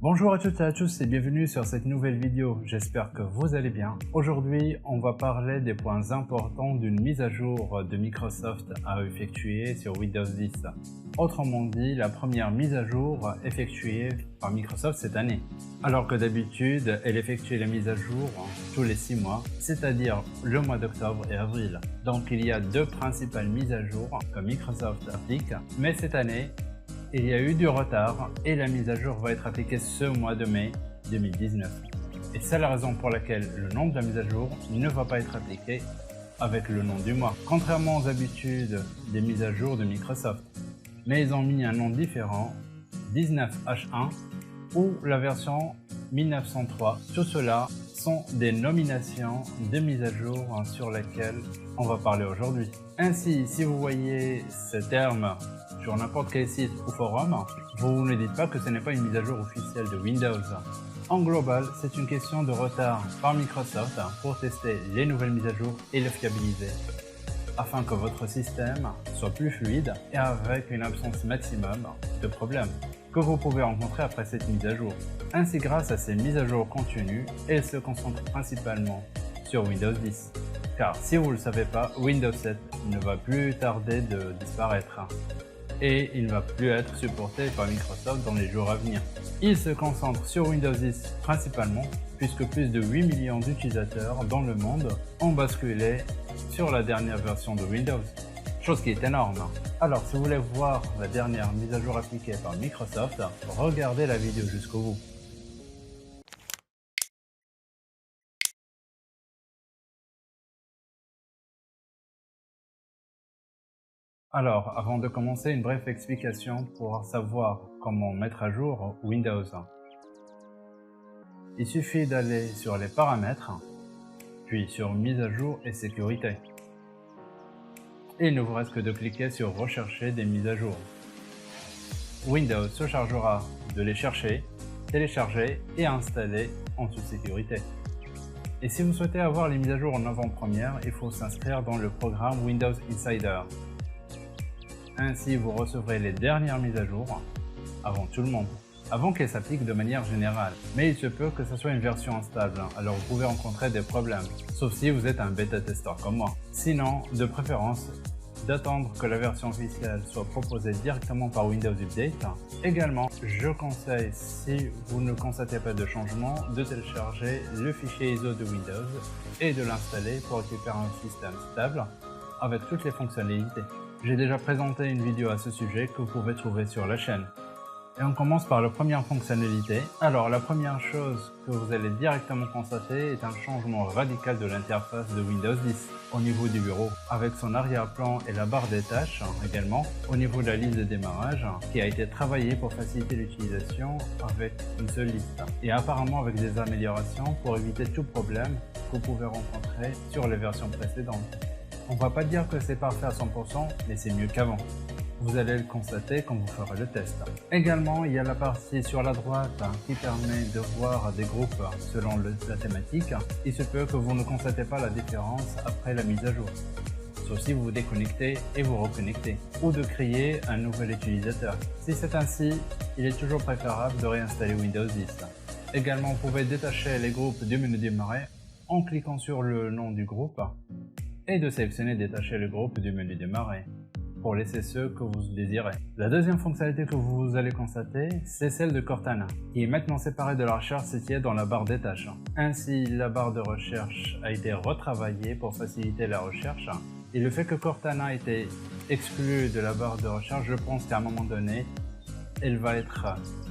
Bonjour à toutes et à tous et bienvenue sur cette nouvelle vidéo, j'espère que vous allez bien. Aujourd'hui, on va parler des points importants d'une mise à jour de Microsoft à effectuer sur Windows 10. Autrement dit, la première mise à jour effectuée par Microsoft cette année. Alors que d'habitude, elle effectue les mises à jour tous les 6 mois, c'est-à-dire le mois d'octobre et avril. Donc il y a deux principales mises à jour que Microsoft applique, mais cette année, il y a eu du retard et la mise à jour va être appliquée ce mois de mai 2019. Et c'est la raison pour laquelle le nom de la mise à jour ne va pas être appliqué avec le nom du mois, contrairement aux habitudes des mises à jour de Microsoft. Mais ils ont mis un nom différent, 19H1 ou la version 1903. Tout cela sont des nominations de mise à jour sur lesquelles on va parler aujourd'hui. Ainsi, si vous voyez ce terme sur n'importe quel site ou forum, vous ne dites pas que ce n'est pas une mise à jour officielle de Windows. En global, c'est une question de retard par Microsoft pour tester les nouvelles mises à jour et les fiabiliser, afin que votre système soit plus fluide et avec une absence maximum de problèmes que vous pouvez rencontrer après cette mise à jour. Ainsi, grâce à ces mises à jour continues, elles se concentrent principalement sur Windows 10. Car si vous ne le savez pas, Windows 7 ne va plus tarder de disparaître et il ne va plus être supporté par Microsoft dans les jours à venir. Il se concentre sur Windows 10 principalement, puisque plus de 8 millions d'utilisateurs dans le monde ont basculé sur la dernière version de Windows, chose qui est énorme. Alors si vous voulez voir la dernière mise à jour appliquée par Microsoft, regardez la vidéo jusqu'au bout. Alors, avant de commencer, une brève explication pour savoir comment mettre à jour Windows. Il suffit d'aller sur les paramètres, puis sur mise à jour et sécurité. Et il ne vous reste que de cliquer sur rechercher des mises à jour. Windows se chargera de les chercher, télécharger et installer en toute sécurité. Et si vous souhaitez avoir les mises à jour en avant-première, il faut s'inscrire dans le programme Windows Insider. Ainsi, vous recevrez les dernières mises à jour avant tout le monde, avant qu'elles s'appliquent de manière générale. Mais il se peut que ce soit une version instable, alors vous pouvez rencontrer des problèmes, sauf si vous êtes un bêta-testeur comme moi. Sinon, de préférence, d'attendre que la version officielle soit proposée directement par Windows Update. Également, je conseille, si vous ne constatez pas de changement, de télécharger le fichier ISO de Windows et de l'installer pour récupérer un système stable avec toutes les fonctionnalités. J'ai déjà présenté une vidéo à ce sujet que vous pouvez trouver sur la chaîne. Et on commence par la première fonctionnalité. Alors la première chose que vous allez directement constater est un changement radical de l'interface de Windows 10 au niveau du bureau, avec son arrière-plan et la barre des tâches également, au niveau de la liste de démarrage qui a été travaillée pour faciliter l'utilisation avec une seule liste et apparemment avec des améliorations pour éviter tout problème que vous pouvez rencontrer sur les versions précédentes. On va pas dire que c'est parfait à 100%, mais c'est mieux qu'avant. Vous allez le constater quand vous ferez le test. Également, il y a la partie sur la droite qui permet de voir des groupes selon la thématique. Il se peut que vous ne constatez pas la différence après la mise à jour, sauf si vous vous déconnectez et vous reconnectez, ou de créer un nouvel utilisateur. Si c'est ainsi, il est toujours préférable de réinstaller Windows 10. Également, vous pouvez détacher les groupes du menu démarrer en cliquant sur le nom du groupe et de sélectionner détacher le groupe du menu démarrer pour laisser ceux que vous désirez. La deuxième fonctionnalité que vous allez constater, c'est celle de Cortana, qui est maintenant séparée de la recherche située dans la barre des tâches. Ainsi, la barre de recherche a été retravaillée pour faciliter la recherche, et le fait que Cortana ait été exclue de la barre de recherche, je pense qu'à un moment donné, elle va être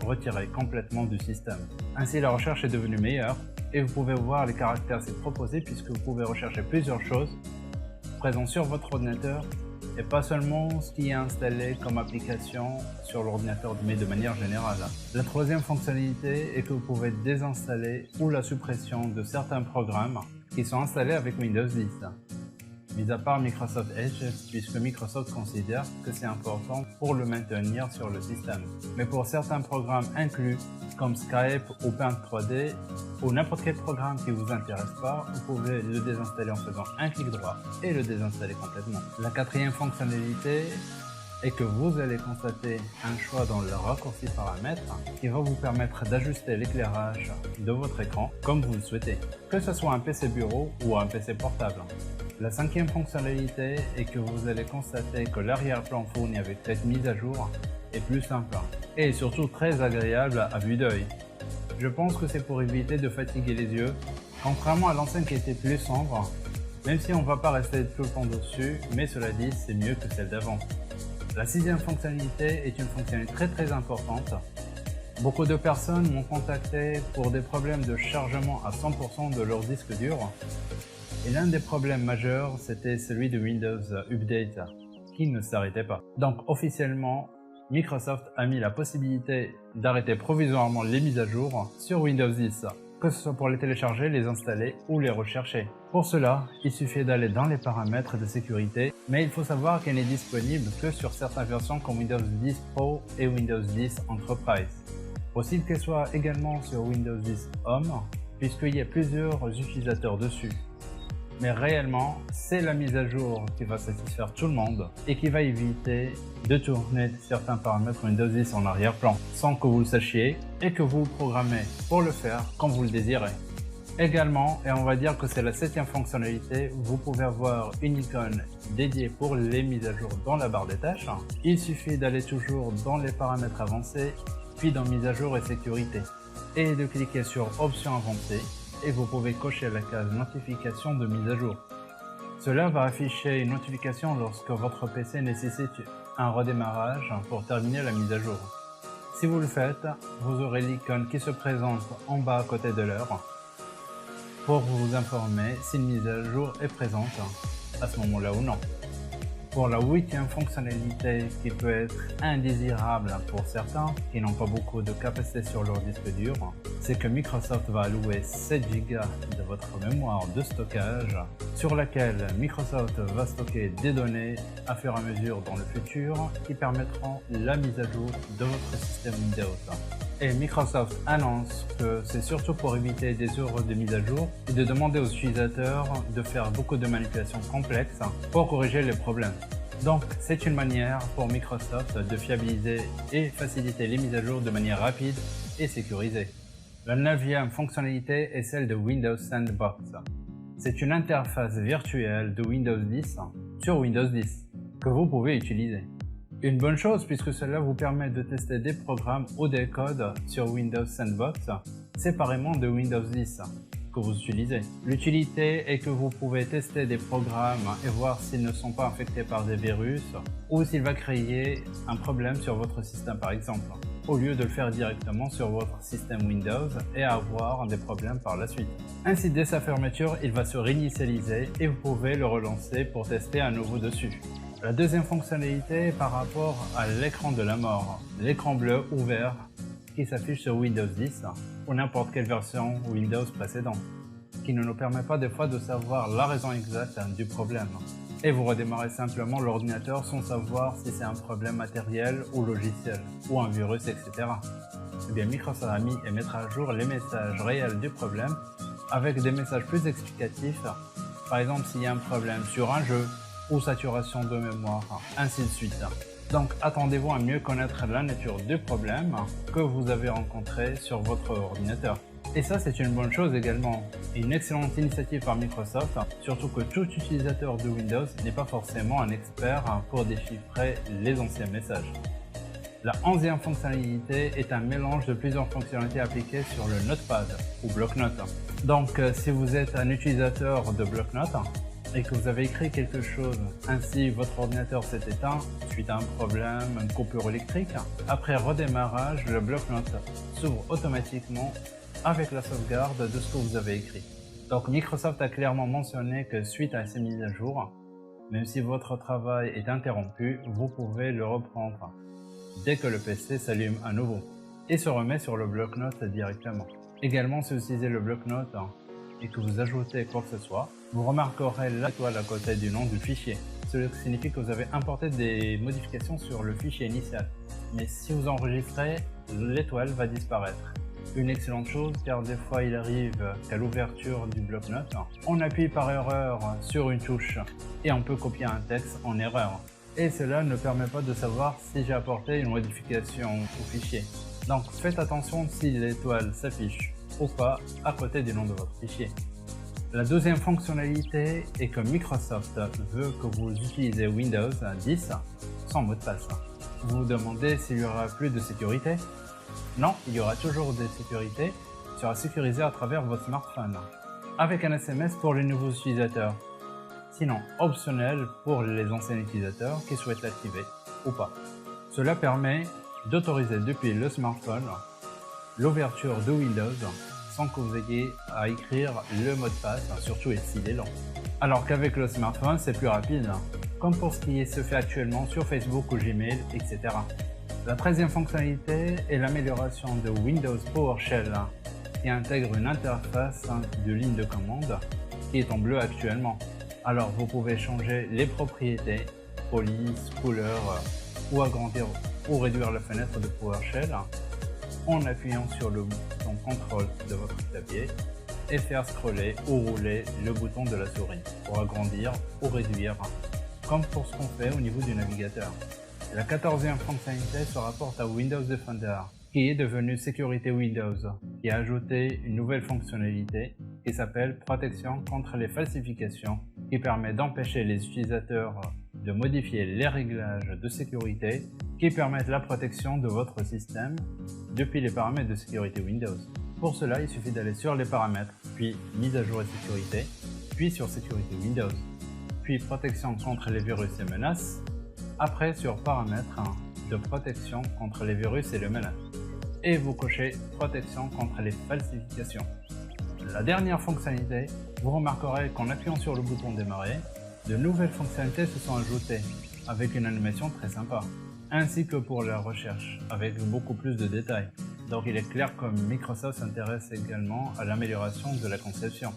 retirée complètement du système. Ainsi, la recherche est devenue meilleure, et vous pouvez voir les caractéristiques proposées puisque vous pouvez rechercher plusieurs choses présentes sur votre ordinateur et pas seulement ce qui est installé comme application sur l'ordinateur, mais de manière générale. La troisième fonctionnalité est que vous pouvez désinstaller ou la suppression de certains programmes qui sont installés avec Windows 10. Mis à part Microsoft Edge, puisque Microsoft considère que c'est important pour le maintenir sur le système. Mais pour certains programmes inclus, comme Skype ou Paint 3D, ou n'importe quel programme qui vous intéresse pas, vous pouvez le désinstaller en faisant un clic droit et le désinstaller complètement. La quatrième fonctionnalité et que vous allez constater un choix dans le raccourci paramètres qui va vous permettre d'ajuster l'éclairage de votre écran comme vous le souhaitez, que ce soit un PC bureau ou un PC portable. La cinquième fonctionnalité est que vous allez constater que l'arrière-plan fourni avec cette mise à jour est plus simple et surtout très agréable à vue d'œil. Je pense que c'est pour éviter de fatiguer les yeux, contrairement à l'ancienne qui était plus sombre, même si on ne va pas rester tout le temps dessus, mais cela dit, c'est mieux que celle d'avant. La sixième fonctionnalité est une fonctionnalité très importante. Beaucoup de personnes m'ont contacté pour des problèmes de chargement à 100% de leur disque dur. Et l'un des problèmes majeurs, c'était celui de Windows Update, qui ne s'arrêtait pas. Donc officiellement, Microsoft a mis la possibilité d'arrêter provisoirement les mises à jour sur Windows 10, que ce soit pour les télécharger, les installer ou les rechercher. Pour cela, il suffit d'aller dans les paramètres de sécurité, mais il faut savoir qu'elle n'est disponible que sur certaines versions comme Windows 10 Pro et Windows 10 Enterprise. Possible qu'elle soit également sur Windows 10 Home, puisqu'il y a plusieurs utilisateurs dessus. Mais réellement, c'est la mise à jour qui va satisfaire tout le monde et qui va éviter de tourner certains paramètres Windows 10 en arrière-plan sans que vous le sachiez et que vous programmez pour le faire quand vous le désirez. Également, et on va dire que c'est la septième fonctionnalité, vous pouvez avoir une icône dédiée pour les mises à jour dans la barre des tâches. Il suffit d'aller toujours dans les paramètres avancés, puis dans mise à jour et sécurité, et de cliquer sur options avancées. Et vous pouvez cocher la case notification de mise à jour. Cela va afficher une notification lorsque votre PC nécessite un redémarrage pour terminer la mise à jour. Si vous le faites, vous aurez l'icône qui se présente en bas à côté de l'heure pour vous informer si une mise à jour est présente à ce moment-là ou non. Pour la huitième fonctionnalité qui peut être indésirable pour certains qui n'ont pas beaucoup de capacité sur leur disque dur, c'est que Microsoft va allouer 7 Go de votre mémoire de stockage sur laquelle Microsoft va stocker des données à fur et à mesure dans le futur qui permettront la mise à jour de votre système Windows. Et Microsoft annonce que c'est surtout pour éviter des erreurs de mise à jour et de demander aux utilisateurs de faire beaucoup de manipulations complexes pour corriger les problèmes. Donc, c'est une manière pour Microsoft de fiabiliser et faciliter les mises à jour de manière rapide et sécurisée. La neuvième fonctionnalité est celle de Windows Sandbox. C'est une interface virtuelle de Windows 10 sur Windows 10 que vous pouvez utiliser. Une bonne chose puisque cela vous permet de tester des programmes ou des codes sur Windows Sandbox séparément de Windows 10 que vous utilisez. L'utilité est que vous pouvez tester des programmes et voir s'ils ne sont pas infectés par des virus ou s'il va créer un problème sur votre système par exemple, au lieu de le faire directement sur votre système Windows et avoir des problèmes par la suite. Ainsi, dès sa fermeture, il va se réinitialiser et vous pouvez le relancer pour tester à nouveau dessus. La deuxième fonctionnalité est par rapport à l'écran de la mort, l'écran bleu ouvert qui s'affiche sur Windows 10 ou n'importe quelle version Windows précédente, qui ne nous permet pas des fois de savoir la raison exacte du problème. Et vous redémarrez simplement l'ordinateur sans savoir si c'est un problème matériel ou logiciel, ou un virus, etc. Eh bien, Microsoft a mis et mettra à jour les messages réels du problème avec des messages plus explicatifs, par exemple s'il y a un problème sur un jeu, ou saturation de mémoire, ainsi de suite. Donc attendez-vous à mieux connaître la nature du problème que vous avez rencontré sur votre ordinateur. Et ça, c'est une bonne chose également. Une excellente initiative par Microsoft, surtout que tout utilisateur de Windows n'est pas forcément un expert pour déchiffrer les anciens messages. La 11e fonctionnalité est un mélange de plusieurs fonctionnalités appliquées sur le Notepad ou bloc-notes. Donc si vous êtes un utilisateur de bloc-notes, et que vous avez écrit quelque chose, ainsi votre ordinateur s'est éteint suite à un problème, une coupure électrique, après redémarrage, le bloc-notes s'ouvre automatiquement avec la sauvegarde de ce que vous avez écrit. Donc Microsoft a clairement mentionné que suite à ces mises à jour, même si votre travail est interrompu, vous pouvez le reprendre dès que le PC s'allume à nouveau et se remet sur le bloc-notes directement. Également, si vous utilisez le bloc-notes et que vous ajoutez quoi que ce soit, vous remarquerez l'étoile à côté du nom du fichier. Cela signifie que vous avez importé des modifications sur le fichier initial. Mais si vous enregistrez, l'étoile va disparaître. Une excellente chose car des fois il arrive qu'à l'ouverture du bloc-notes, on appuie par erreur sur une touche et on peut copier un texte en erreur. et cela ne permet pas de savoir si j'ai apporté une modification au fichier. Donc faites attention si l'étoile s'affiche ou pas à côté du nom de votre fichier. La deuxième fonctionnalité est que Microsoft veut que vous utilisez Windows 10 sans mot de passe. Vous vous demandez s'il y aura plus de sécurité? Non, il y aura toujours des sécurités, sera sécurisé à travers votre smartphone, avec un SMS pour les nouveaux utilisateurs, sinon optionnel pour les anciens utilisateurs qui souhaitent l'activer ou pas. Cela permet d'autoriser depuis le smartphone l'ouverture de Windows sans que vous ayez à écrire le mot de passe, surtout s'il est lent. Alors qu'avec le smartphone, c'est plus rapide, comme pour ce qui se fait actuellement sur Facebook ou Gmail, etc. La 13e fonctionnalité est l'amélioration de Windows PowerShell, qui intègre une interface de ligne de commande qui est en bleu actuellement. Alors vous pouvez changer les propriétés, police, couleur, ou agrandir ou réduire la fenêtre de PowerShell en appuyant sur le bouton contrôle de votre clavier et faire scroller ou rouler le bouton de la souris pour agrandir ou réduire, comme pour ce qu'on fait au niveau du navigateur. La 14e fonctionnalité se rapporte à Windows Defender, qui est devenu Sécurité Windows, qui a ajouté une nouvelle fonctionnalité qui s'appelle Protection contre les falsifications, qui permet d'empêcher les utilisateurs de modifier les réglages de sécurité qui permettent la protection de votre système depuis les paramètres de sécurité Windows. Pour cela, il suffit d'aller sur les paramètres, puis mise à jour et sécurité, puis sur sécurité Windows, puis protection contre les virus et menaces, après sur paramètres de protection contre les virus et les menaces, et vous cochez protection contre les falsifications. La dernière fonctionnalité, vous remarquerez qu'en appuyant sur le bouton démarrer, de nouvelles fonctionnalités se sont ajoutées avec une animation très sympa, ainsi que pour la recherche avec beaucoup plus de détails. Donc il est clair que Microsoft s'intéresse également à l'amélioration de la conception.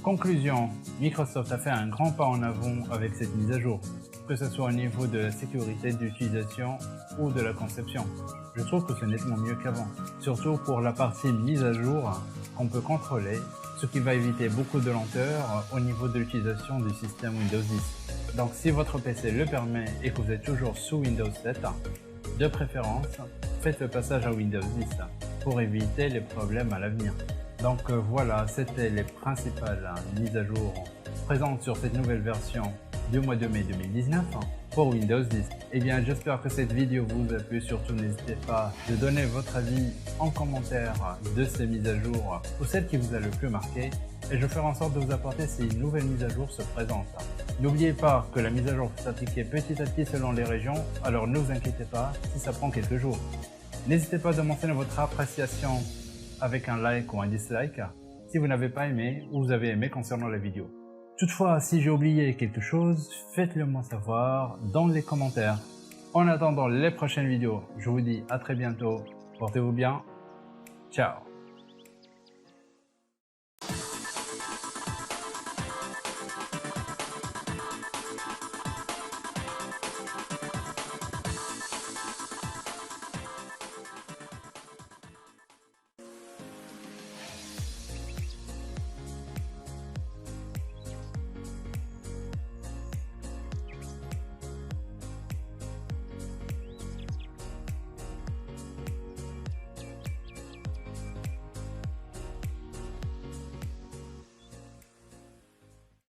Conclusion, Microsoft a fait un grand pas en avant avec cette mise à jour, que ce soit au niveau de la sécurité d'utilisation ou de la conception. Je trouve que c'est nettement mieux qu'avant, surtout pour la partie mise à jour qu'on peut contrôler, ce qui va éviter beaucoup de lenteur au niveau de l'utilisation du système Windows 10. Donc si votre PC le permet et que vous êtes toujours sous Windows 7, de préférence, faites le passage à Windows 10 pour éviter les problèmes à l'avenir. Donc voilà, c'était les principales mises à jour présentes sur cette nouvelle version du mois de mai 2019 pour Windows 10. Et bien j'espère que cette vidéo vous a plu, surtout n'hésitez pas de donner votre avis en commentaire de ces mises à jour ou celle qui vous a le plus marqué et je ferai en sorte de vous apporter si une nouvelle mise à jour se présente. N'oubliez pas que la mise à jour peut s'appliquer petit à petit selon les régions, alors ne vous inquiétez pas si ça prend quelques jours. N'hésitez pas à mentionner votre appréciation avec un like ou un dislike si vous n'avez pas aimé ou vous avez aimé concernant la vidéo. Toutefois, si j'ai oublié quelque chose, faites-le moi savoir dans les commentaires. En attendant les prochaines vidéos, je vous dis à très bientôt, portez-vous bien, ciao.